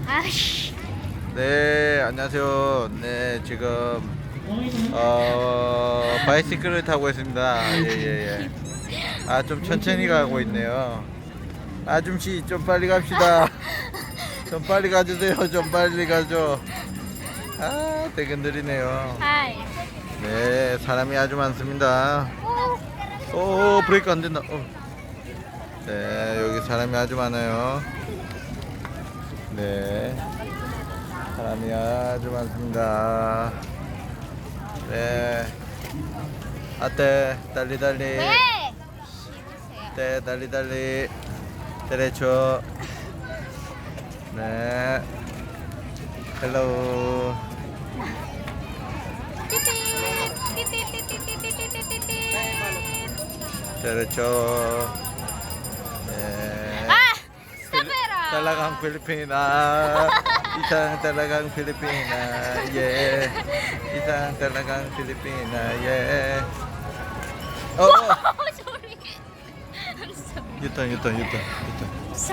아씨. 네, 안녕하세요. 네, 지금 바이시클을 타고 있습니다. 예. 아, 좀 천천히 가고 있네요. 아줌씨, 좀 빨리 갑시다. 좀 빨리 가주세요. 좀 빨리 가죠. 아, 되게 느리네요. 하이. 네, 사람이 아주 많습니다. 오, 브레이크 안 된다. 네, 여기 사람이 아주 많아요. 네, 사람이 아주 많습니다. 네, 아떼, 달리. 왜? 네, 달리. 데레초. 네, 헬로우. 데레초. 네. 아, 스탑해라. Talagang Pilipina. Isang talagang Pilipina. Yeah. Isang talagang Pilipina. Yeah. Oh, sorry. I'm sorry. 유턴.